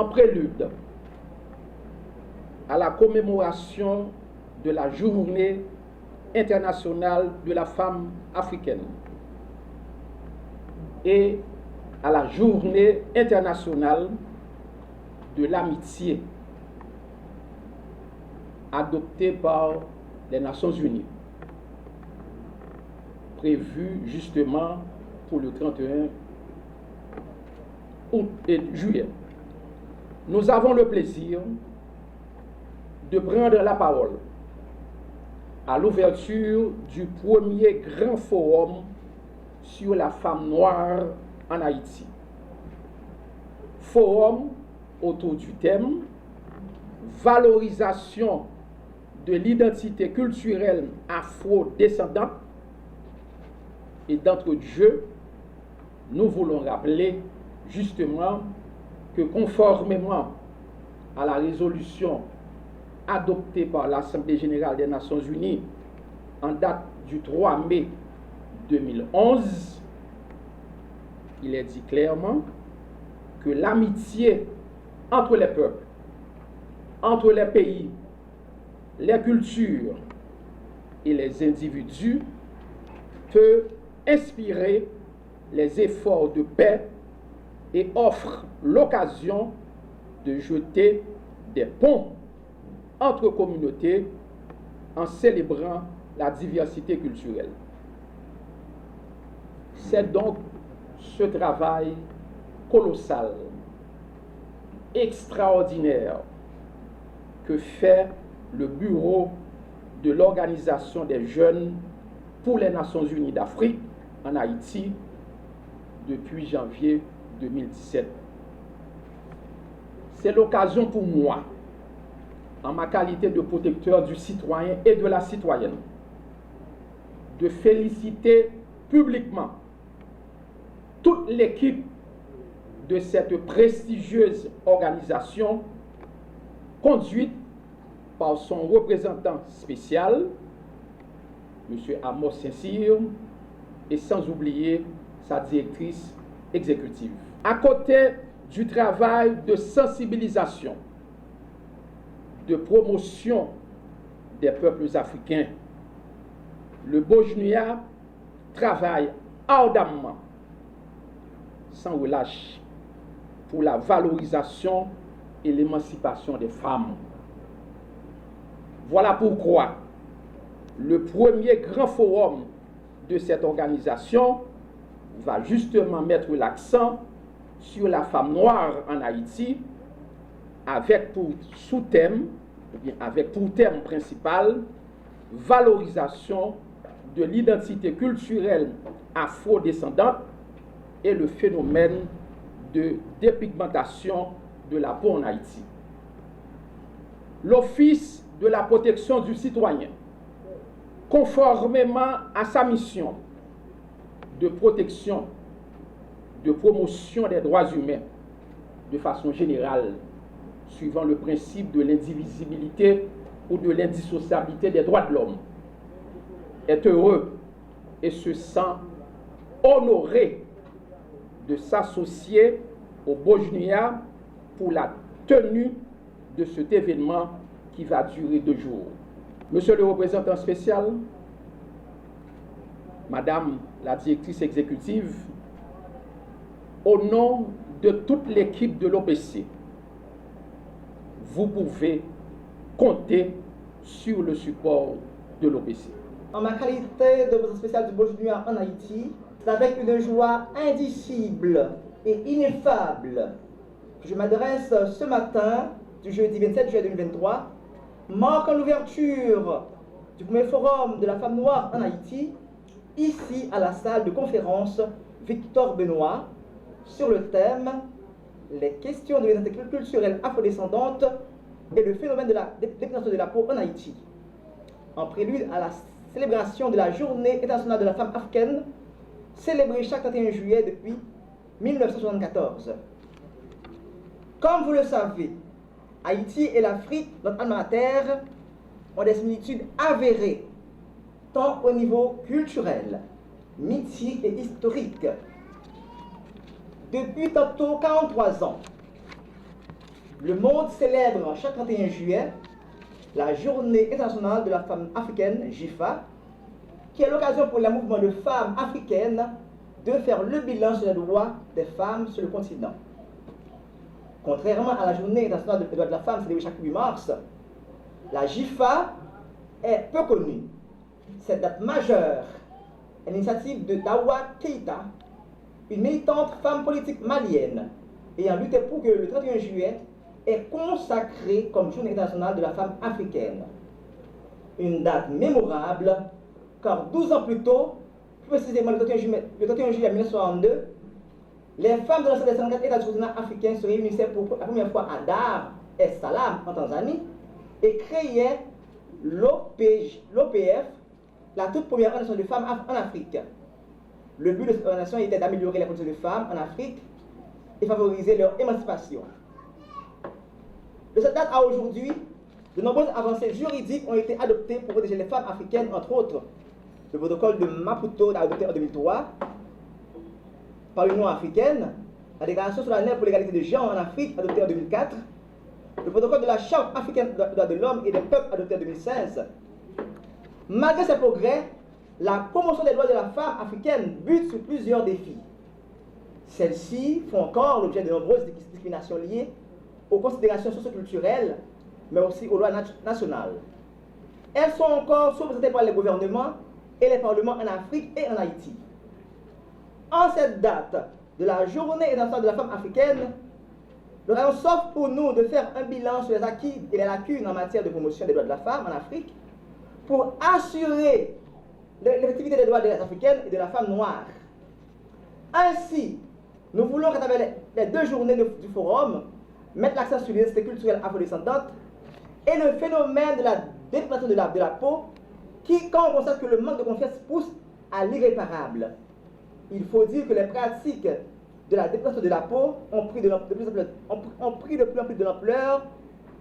prélude à la commémoration de la Journée internationale de la femme africaine et à la Journée internationale de l'amitié adoptée par les Nations Unies, prévue justement pour le 31 août et juillet. Nous avons le plaisir de prendre la parole à l'ouverture du premier grand forum sur la femme noire en Haïti. Forum autour du thème « Valorisation de l'identité culturelle afro-descendante » et d'entrée de jeu, nous voulons rappeler justement que conformément à la résolution adoptée par l'Assemblée générale des Nations unies en date du 3 mai 2011, il est dit clairement que l'amitié entre les peuples, entre les pays, les cultures et les individus peut inspirer les efforts de paix et offre l'occasion de jeter des ponts entre communautés en célébrant la diversité culturelle. C'est donc ce travail colossal, extraordinaire, que fait le Bureau de l'Organisation des Jeunes pour les Nations Unies d'Afrique en Haïti depuis janvier 2017. C'est l'occasion pour moi, en ma qualité de protecteur du citoyen et de la citoyenne, de féliciter publiquement toute l'équipe de cette prestigieuse organisation conduite par son représentant spécial, M. Amos Saint-Cyr, et sans oublier sa directrice exécutive. À côté du travail de sensibilisation, de promotion des peuples africains, le Bojnuya travaille ardemment, sans relâche, pour la valorisation et l'émancipation des femmes. Voilà pourquoi le premier grand forum de cette organisation va justement mettre l'accent sur la femme noire en Haïti, avec pour sous-thème, ou bien avec pour thème principal, valorisation de l'identité culturelle afro-descendante et le phénomène de dépigmentation de la peau en Haïti. L'Office de la protection du citoyen, conformément à sa mission de protection, de promotion des droits humains de façon générale, suivant le principe de l'indivisibilité ou de l'indissociabilité des droits de l'homme, est heureux et se sent honoré de s'associer au Bojnuya pour la tenue de cet événement qui va durer 2 jours. Monsieur le représentant spécial, Madame la directrice exécutive, au nom de toute l'équipe de l'OPC, vous pouvez compter sur le support de l'OPC. En ma qualité de représentant spécial du Bojnuya en Haïti, c'est avec une joie indicible et ineffable que je m'adresse ce matin du jeudi 27 juillet 2023, marquant l'ouverture du premier forum de la femme noire en Haïti, ici à la salle de conférence Victor Benoît, sur le thème « Les questions de l'identité culturelle afrodescendante et le phénomène de la dépigmentation de la peau en Haïti », en prélude à la célébration de la Journée internationale de la femme africaine, célébrée chaque 31 juillet depuis 1974. Comme vous le savez, Haïti et l'Afrique, notre alma mater, ont des similitudes avérées, tant au niveau culturel, mythique et historique. Depuis tantôt 43 ans, Le monde célèbre chaque 31 juillet la Journée internationale de la femme africaine, JIFA, qui est l'occasion pour le mouvement de femmes africaines de faire le bilan sur les droits des femmes sur le continent. Contrairement à la Journée internationale des droits de la femme célébrée chaque 8 mars, la JIFA est peu connue. Cette date majeure est l'initiative de Dawa Keïta, une militante femme politique malienne ayant lutté pour que le 31 juillet est consacrée comme Journée internationale de la femme africaine. Une date mémorable, car 12 ans plus tôt, plus précisément le 31 juillet 1962, les femmes de l'ensemble des 54 États du continent africain se réunissaient pour la première fois à Dar es Salaam, en Tanzanie, et créaient l'OPF, la toute première organisation de femmes en Afrique. Le but de cette organisation était d'améliorer les conditions des femmes en Afrique et favoriser leur émancipation. De cette date à aujourd'hui, de nombreuses avancées juridiques ont été adoptées pour protéger les femmes africaines, entre autres le protocole de Maputo adopté en 2003 par l'Union africaine, la déclaration solennelle pour l'égalité des genres en Afrique adoptée en 2004, le protocole de la Charte africaine des droits de l'homme et des peuples adopté en 2016. Malgré ces progrès, la promotion des droits de la femme africaine bute sur plusieurs défis. Celles-ci font encore l'objet de nombreuses discriminations liées aux considérations socioculturelles, mais aussi aux lois nationales. Elles sont encore sous-représentées par les gouvernements et les parlements en Afrique et en Haïti. En cette date de la Journée internationale de la femme africaine, l'occasion s'offre pour nous de faire un bilan sur les acquis et les lacunes en matière de promotion des droits de la femme en Afrique pour assurer l'effectivité des droits des Africaines et de la femme noire. Ainsi, nous voulons, à travers les 2 journées du forum, mettre l'accent sur l'identité culturelle afrodescendante et le phénomène de la dépigmentation de la peau qui, quand on constate que le manque de confiance pousse à l'irréparable. Il faut dire que les pratiques de la dépigmentation de la peau ont pris de plus en plus de l'ampleur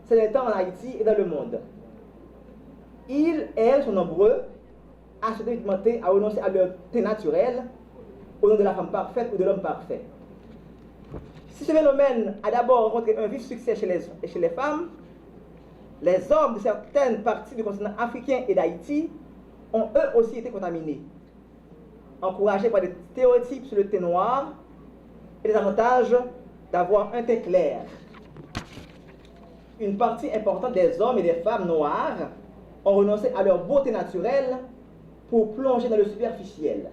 ces derniers temps en Haïti et dans le monde. Ils et elles sont nombreux à se dépigmenter, à renoncer à leur teint naturel au nom de la femme parfaite ou de l'homme parfait. Si ce phénomène a d'abord rencontré un vif succès chez les femmes, les hommes de certaines parties du continent africain et d'Haïti ont eux aussi été contaminés, encouragés par des stéréotypes sur le teint noir et les avantages d'avoir un teint clair. Une partie importante des hommes et des femmes noirs ont renoncé à leur beauté naturelle pour plonger dans le superficiel.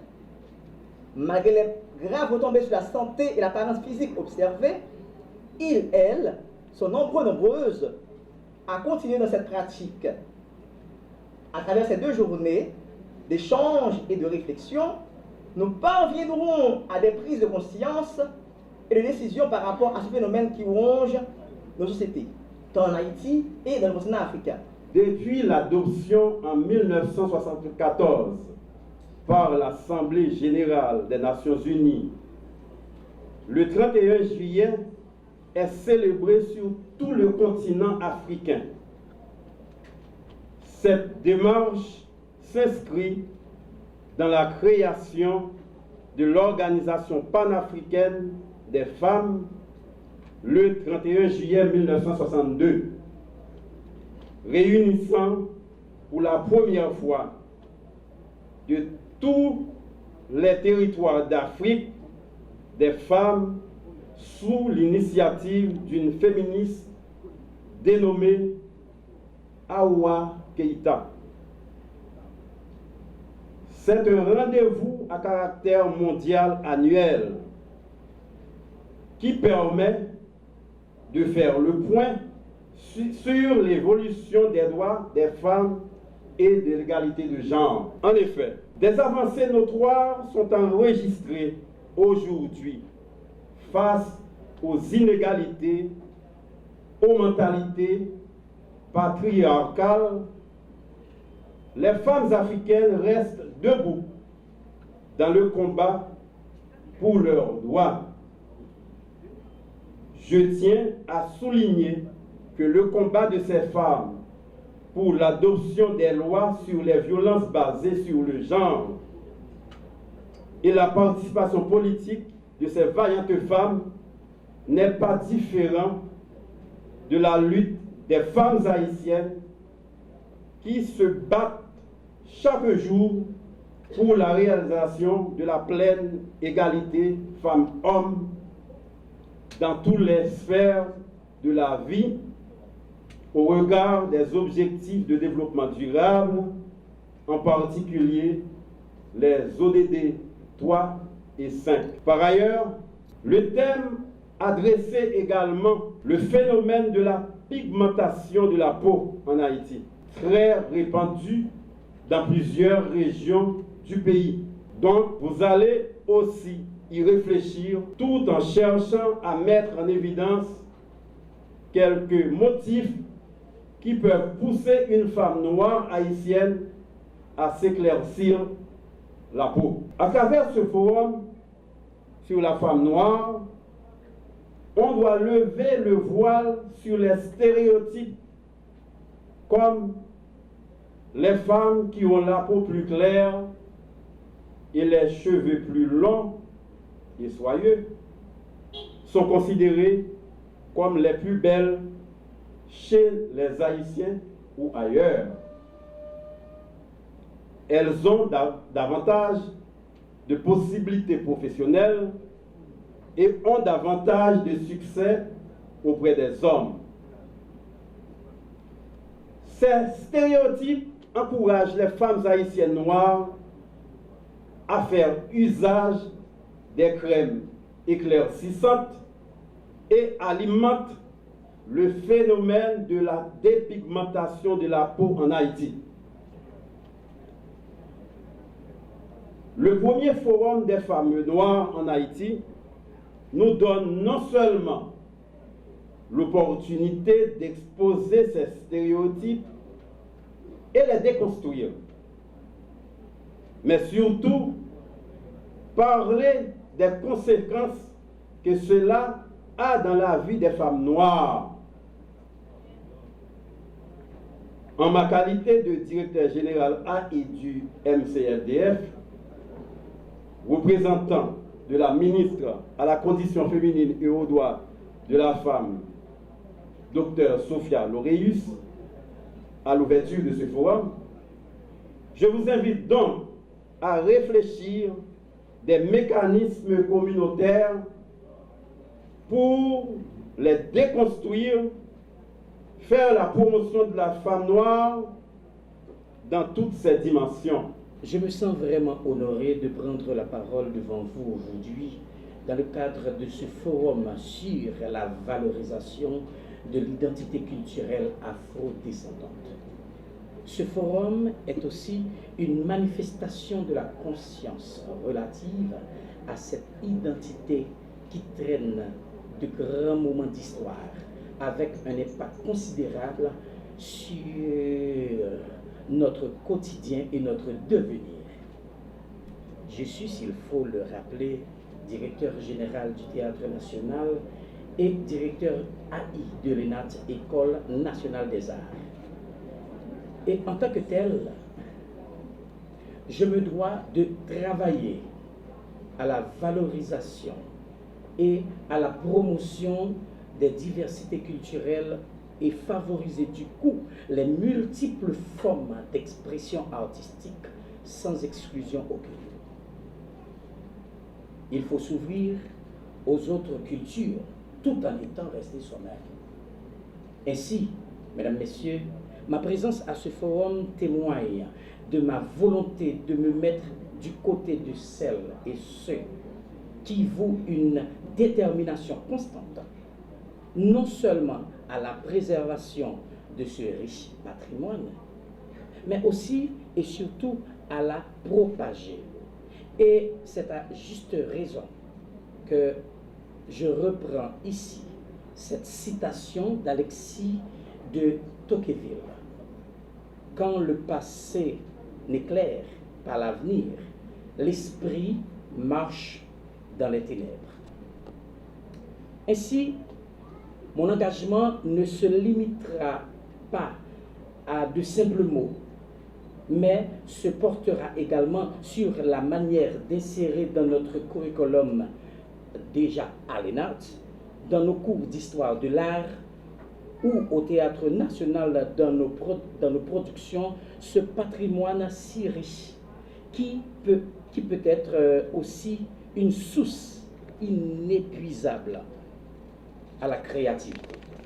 Malgré les graves retombées sur la santé et l'apparence physique observées, ils, elles, sont nombreuses à continuer dans cette pratique. À travers ces 2 journées d'échange et de réflexion, nous parviendrons à des prises de conscience et de décisions par rapport à ce phénomène qui ronge nos sociétés, tant en Haïti et dans le continent africain. Depuis l'adoption en 1974 par l'Assemblée générale des Nations unies, le 31 juillet est célébré sur tout le continent africain. Cette démarche s'inscrit dans la création de l'Organisation panafricaine des femmes le 31 juillet 1962, réunissant pour la première fois de tous les territoires d'Afrique des femmes sous l'initiative d'une féministe dénommée Awa Keïta. C'est un rendez-vous à caractère mondial annuel qui permet de faire le point sur l'évolution des droits des femmes et de l'égalité de genre. En effet, des avancées notoires sont enregistrées aujourd'hui face aux inégalités, aux mentalités patriarcales. Les femmes africaines restent debout dans le combat pour leurs droits. Je tiens à souligner que le combat de ces femmes pour l'adoption des lois sur les violences basées sur le genre et la participation politique de ces vaillantes femmes n'est pas différent de la lutte des femmes haïtiennes qui se battent chaque jour pour la réalisation de la pleine égalité femmes-hommes dans toutes les sphères de la vie au regard des objectifs de développement durable, en particulier les ODD 3 et 5. Par ailleurs, le thème adressait également le phénomène de la pigmentation de la peau en Haïti, très répandu dans plusieurs régions du pays. Donc, vous allez aussi y réfléchir tout en cherchant à mettre en évidence quelques motifs qui peuvent pousser une femme noire haïtienne à s'éclaircir la peau. À travers ce forum sur la femme noire, on doit lever le voile sur les stéréotypes comme les femmes qui ont la peau plus claire et les cheveux plus longs et soyeux sont considérées comme les plus belles chez les Haïtiens ou ailleurs. Elles ont davantage de possibilités professionnelles et ont davantage de succès auprès des hommes. Ces stéréotypes encouragent les femmes haïtiennes noires à faire usage des crèmes éclaircissantes et alimentent le phénomène de la dépigmentation de la peau en Haïti. Le premier forum des femmes noires en Haïti nous donne non seulement l'opportunité d'exposer ces stéréotypes et les déconstruire, mais surtout parler des conséquences que cela a dans la vie des femmes noires. En ma qualité de directeur général AI du MCLDF, représentant de la ministre à la condition féminine et aux droits de la femme, Dr Sophia Loreus, à l'ouverture de ce forum, je vous invite donc à réfléchir des mécanismes communautaires pour les déconstruire, faire la promotion de la femme noire dans toutes ses dimensions. Je me sens vraiment honoré de prendre la parole devant vous aujourd'hui dans le cadre de ce forum sur la valorisation de l'identité culturelle afro-descendante. Ce forum est aussi une manifestation de la conscience relative à cette identité qui traîne de grands moments d'histoire avec un impact considérable sur notre quotidien et notre devenir. Je suis, s'il faut le rappeler, directeur général du Théâtre National et directeur AI de l'ENAT, École Nationale des Arts. Et en tant que tel, je me dois de travailler à la valorisation et à la promotion des diversités culturelles et favoriser du coup les multiples formes d'expression artistique sans exclusion aucune. Il faut s'ouvrir aux autres cultures tout en étant resté soi-même. Ainsi, mesdames, messieurs, ma présence à ce forum témoigne de ma volonté de me mettre du côté de celles et ceux qui vouent une détermination constante, non seulement à la préservation de ce riche patrimoine, mais aussi et surtout à la propager. Et c'est à juste raison que je reprends ici cette citation d'Alexis de Tocqueville. Quand le passé n'éclaire pas l'avenir, l'esprit marche dans les ténèbres. Ainsi, mon engagement ne se limitera pas à de simples mots, mais se portera également sur la manière d'insérer dans notre curriculum déjà à l'ENAT, dans nos cours d'histoire de l'art ou au Théâtre National dans nos productions, ce patrimoine si riche qui peut être aussi une source inépuisable à la créativité.